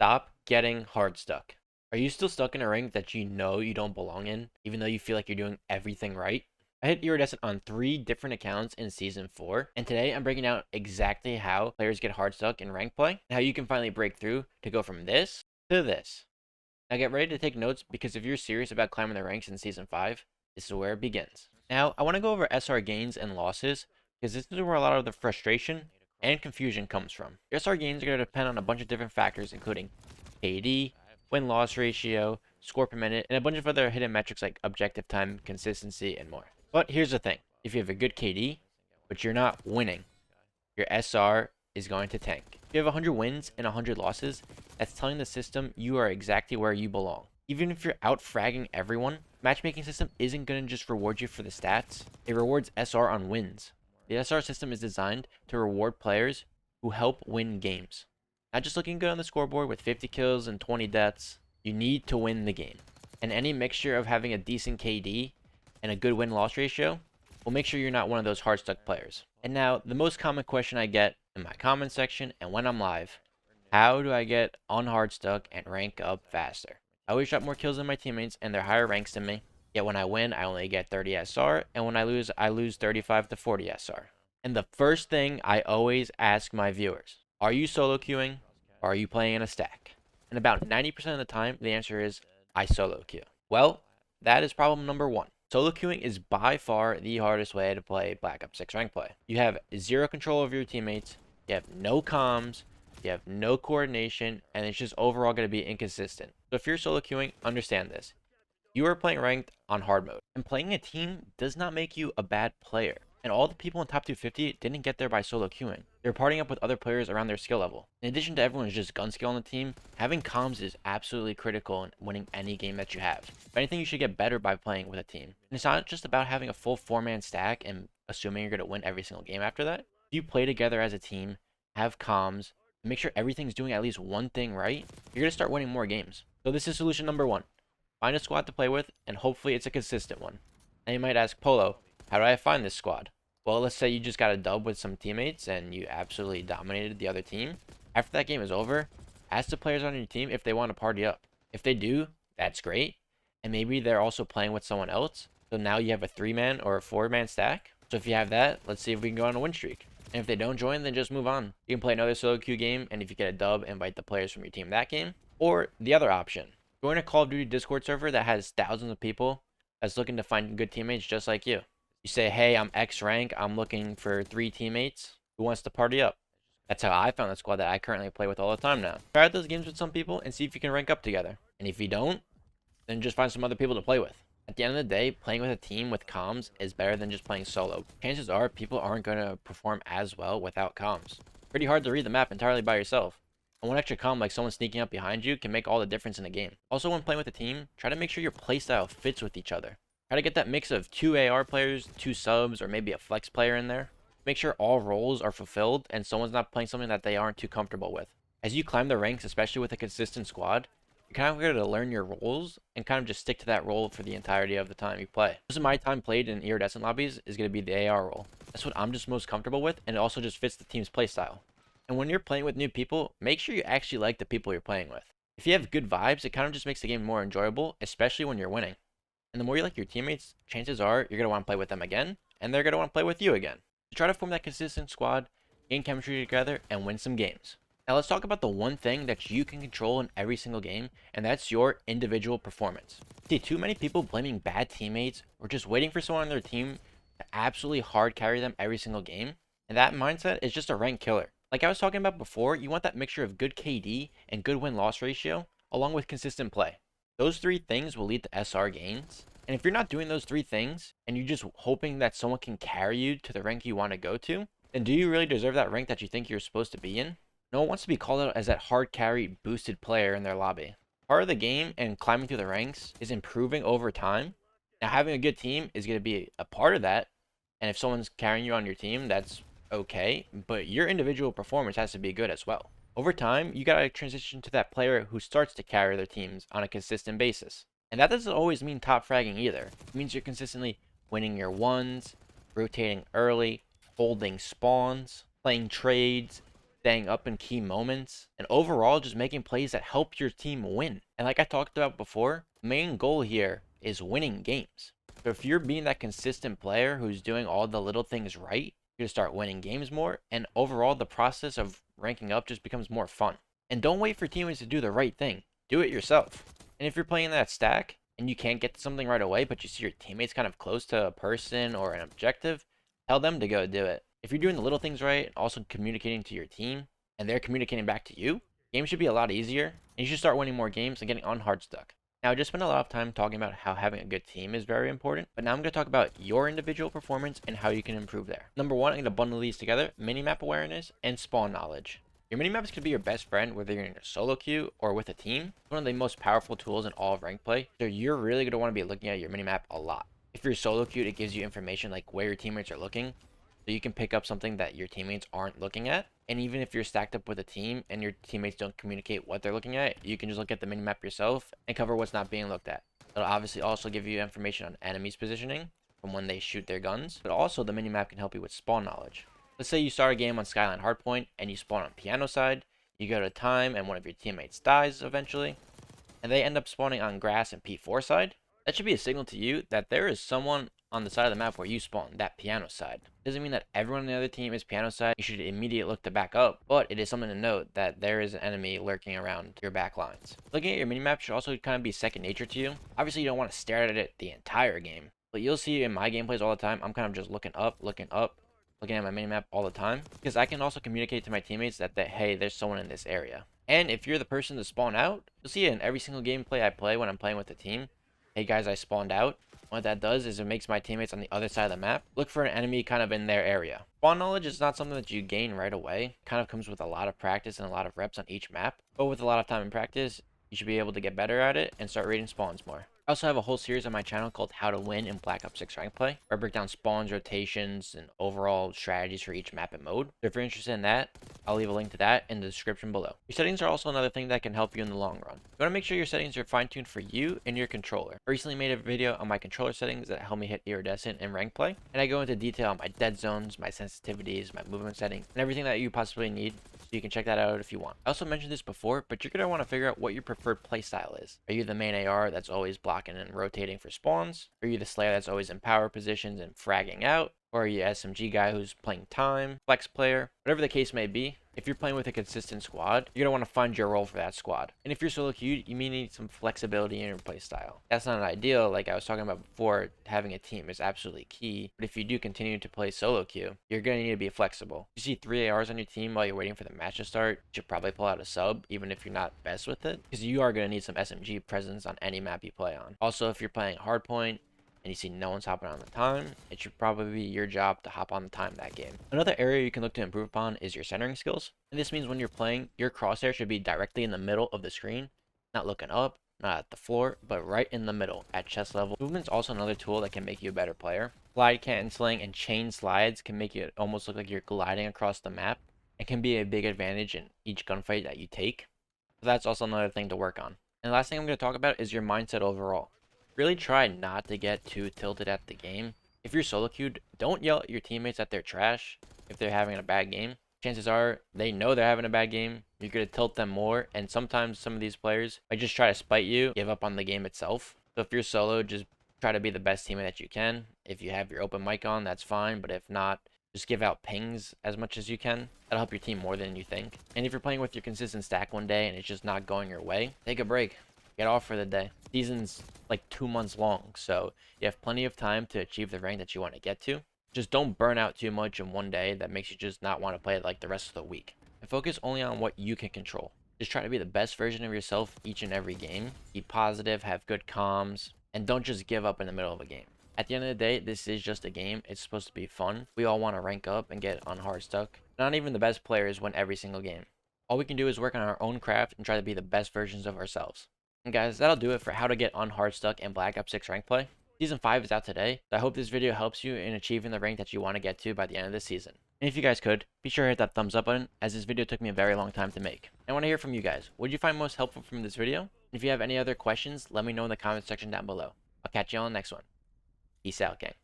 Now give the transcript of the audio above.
Stop getting hard stuck. Are you still stuck in a rank that you know you don't belong in, even though you feel like you're doing everything right? I hit iridescent on 3 different accounts in Season 4, and today I'm breaking down exactly how players get hard stuck in rank play, and how you can finally break through to go from this to this. Now get ready to take notes, because if you're serious about climbing the ranks in Season 5, this is where it begins. Now, I want to go over SR gains and losses, because this is where a lot of the frustration and confusion comes from. Your SR gains are going to depend on a bunch of different factors, including KD, win-loss ratio, score per minute, and a bunch of other hidden metrics like objective time, consistency, and more. But here's the thing. If you have a good KD, but you're not winning, your SR is going to tank. If you have 100 wins and 100 losses, that's telling the system you are exactly where you belong. Even if you're out-fragging everyone, matchmaking system isn't going to just reward you for the stats. It rewards SR on wins. The SR system is designed to reward players who help win games. Not just looking good on the scoreboard with 50 kills and 20 deaths. You need to win the game. And any mixture of having a decent KD and a good win-loss ratio will make sure you're not one of those hard-stuck players. And now, the most common question I get in my comment section and when I'm live: how do I get unhardstuck and rank up faster? I always drop more kills than my teammates and they're higher ranks than me. Yet when I win, I only get 30 SR, and when I lose 35 to 40 SR. And the first thing I always ask my viewers: are you solo queuing, or are you playing in a stack? And about 90% of the time, the answer is, I solo queue. Well, that is problem number 1. Solo queuing is by far the hardest way to play Black Ops 6 rank play. You have zero control over your teammates, you have no comms, you have no coordination, and it's just overall going to be inconsistent. So if you're solo queuing, understand this. You are playing ranked on hard mode, and playing a team does not make you a bad player. And all the people in top 250 didn't get there by solo queuing. They're partying up with other players around their skill level. In addition to everyone's just gun skill on the team, having comms is absolutely critical in winning any game that you have. If anything, you should get better by playing with a team. And it's not just about having a full 4-man stack and assuming you're going to win every single game after that. If you play together as a team, have comms, make sure everything's doing at least one thing right, you're going to start winning more games. So this is solution number 1. Find a squad to play with, and hopefully it's a consistent one. Now you might ask, Polo, how do I find this squad? Well, let's say you just got a dub with some teammates and you absolutely dominated the other team. After that game is over, ask the players on your team if they want to party up. If they do, that's great. And maybe they're also playing with someone else. So now you have a 3-man or a 4-man stack. So if you have that, let's see if we can go on a win streak. And if they don't join, then just move on. You can play another solo queue game, and if you get a dub, invite the players from your team that game. Or the other option: join a Call of Duty Discord server that has thousands of people that's looking to find good teammates just like you. You say, hey, I'm X rank, I'm looking for 3 teammates who wants to party up. That's how I found the squad that I currently play with all the time now. Try out those games with some people and see if you can rank up together. And if you don't, then just find some other people to play with. At the end of the day, playing with a team with comms is better than just playing solo. Chances are people aren't going to perform as well without comms. Pretty hard to read the map entirely by yourself. And one extra comm, like someone sneaking up behind you, can make all the difference in the game. Also, when playing with a team, try to make sure your playstyle fits with each other. Try to get that mix of 2 AR players, 2 subs, or maybe a flex player in there. Make sure all roles are fulfilled and someone's not playing something that they aren't too comfortable with. As you climb the ranks, especially with a consistent squad, you're kind of going to learn your roles and kind of just stick to that role for the entirety of the time you play. Most of my time played in iridescent lobbies is going to be the AR role. That's what I'm just most comfortable with, and it also just fits the team's playstyle. And when you're playing with new people, make sure you actually like the people you're playing with. If you have good vibes, it kind of just makes the game more enjoyable, especially when you're winning. And the more you like your teammates, chances are you're going to want to play with them again, and they're going to want to play with you again. So try to form that consistent squad, gain chemistry together, and win some games. Now let's talk about the one thing that you can control in every single game, and that's your individual performance. See, too many people blaming bad teammates or just waiting for someone on their team to absolutely hard carry them every single game, and that mindset is just a rank killer. Like I was talking about before, you want that mixture of good KD and good win-loss ratio, along with consistent play. Those 3 things will lead to SR gains. And if you're not doing those 3 things, and you're just hoping that someone can carry you to the rank you want to go to, then do you really deserve that rank that you think you're supposed to be in? No one wants to be called out as that hard carry boosted player in their lobby. Part of the game and climbing through the ranks is improving over time. Now having a good team is going to be a part of that. And if someone's carrying you on your team, that's okay, but your individual performance has to be good as well. Over time, you gotta transition to that player who starts to carry their teams on a consistent basis. And that doesn't always mean top fragging either. It means you're consistently winning your ones, rotating early, holding spawns, playing trades, staying up in key moments, and overall just making plays that help your team win. And like I talked about before, the main goal here is winning games. So if you're being that consistent player who's doing all the little things right, you're gonna start winning games more, and overall the process of ranking up just becomes more fun. And don't wait for teammates to do the right thing. Do it yourself. And if you're playing that stack and you can't get to something right away, but you see your teammates kind of close to a person or an objective, tell them to go do it. If you're doing the little things right, and also communicating to your team, and they're communicating back to you, games should be a lot easier, and you should start winning more games and getting unhardstuck. Now, I just spent a lot of time talking about how having a good team is very important, but now I'm going to talk about your individual performance and how you can improve there. Number one, I'm going to bundle these together: minimap awareness and spawn knowledge. Your minimaps could be your best friend, whether you're in a solo queue or with a team. It's one of the most powerful tools in all of rank play, so you're really going to want to be looking at your minimap a lot. If you're solo queued, it gives you information like where your teammates are looking, so you can pick up something that your teammates aren't looking at. And even if you're stacked up with a team and your teammates don't communicate what they're looking at, you can just look at the minimap yourself and cover what's not being looked at. It'll obviously also give you information on enemies' positioning from when they shoot their guns, but also the minimap can help you with spawn knowledge. Let's say you start a game on Skyline Hardpoint and you spawn on piano side, you go to time and one of your teammates dies eventually, and they end up spawning on grass and P4 side. That should be a signal to you that there is someone on the side of the map where you spawn, that piano side. Doesn't mean that everyone on the other team is piano side. You should immediately look to back up, but it is something to note that there is an enemy lurking around your back lines. Looking at your minimap should also kind of be second nature to you. Obviously, you don't want to stare at it the entire game, but you'll see in my gameplays all the time, I'm kind of just looking up, looking at my minimap all the time, because I can also communicate to my teammates that hey, there's someone in this area. And if you're the person to spawn out, you'll see it in every single gameplay I play when I'm playing with the team. Hey guys, I spawned out. What that does is it makes my teammates on the other side of the map look for an enemy kind of in their area. Spawn knowledge is not something that you gain right away. It kind of comes with a lot of practice and a lot of reps on each map. But with a lot of time and practice, you should be able to get better at it and start reading spawns more. I also have a whole series on my channel called How to Win in Black Ops 6 Rank Play, where I break down spawns, rotations, and overall strategies for each map and mode. So if you're interested in that, I'll leave a link to that in the description below. Your settings are also another thing that can help you in the long run. You want to make sure your settings are fine-tuned for you and your controller. I recently made a video on my controller settings that help me hit iridescent in rank play, and I go into detail on my dead zones, my sensitivities, my movement settings, and everything that you possibly need. So you can check that out if you want. I also mentioned this before, but you're going to want to figure out what your preferred playstyle is. Are you the main AR that's always blocking and rotating for spawns? Are you the Slayer that's always in power positions and fragging out? Or are you SMG guy who's playing time, flex player? Whatever the case may be, if you're playing with a consistent squad, you're going to want to find your role for that squad. And if you're solo queued, you may need some flexibility in your play style. That's not an ideal, like I was talking about before. Having a team is absolutely key, but if you do continue to play solo queue, you're going to need to be flexible. If you see 3 ARs on your team while you're waiting for the match to start, you should probably pull out a sub, even if you're not best with it, because you are going to need some SMG presence on any map you play on. Also, if you're playing hardpoint, and you see no one's hopping on the time, it should probably be your job to hop on the time that game. Another area you can look to improve upon is your centering skills. And this means when you're playing, your crosshair should be directly in the middle of the screen, not looking up, not at the floor, but right in the middle at chest level. Movement's also another tool that can make you a better player. Slide canceling and chain slides can make it almost look like you're gliding across the map, and can be a big advantage in each gunfight that you take. So that's also another thing to work on. And the last thing I'm going to talk about is your mindset overall. Really try not to get too tilted at the game. If you're solo queued, don't yell at your teammates that they're trash if they're having a bad game. Chances are they know they're having a bad game. You're going to tilt them more, and sometimes some of these players might just try to spite you, give up on the game itself. So if you're solo, just try to be the best teammate that you can. If you have your open mic on, that's fine, but if not, just give out pings as much as you can. That'll help your team more than you think. And if you're playing with your consistent stack one day and it's just not going your way, take a break. Get off for the day. Season's like 2 months long, so you have plenty of time to achieve the rank that you want to get to. Just don't burn out too much in one day that makes you just not want to play like the rest of the week. And focus only on what you can control. Just try to be the best version of yourself each and every game. Be positive, have good comms, and don't just give up in the middle of a game. At the end of the day, this is just a game. It's supposed to be fun. We all want to rank up and get unhardstuck. Not even the best players win every single game. All we can do is work on our own craft and try to be the best versions of ourselves. And guys, that'll do it for how to get unhardstuck in Black Ops 6 rank play. Season 5 is out today, so I hope this video helps you in achieving the rank that you want to get to by the end of the season. And if you guys could, be sure to hit that thumbs up button, as this video took me a very long time to make. I want to hear from you guys. What did you find most helpful from this video? And if you have any other questions, let me know in the comment section down below. I'll catch you on the next one. Peace out, gang.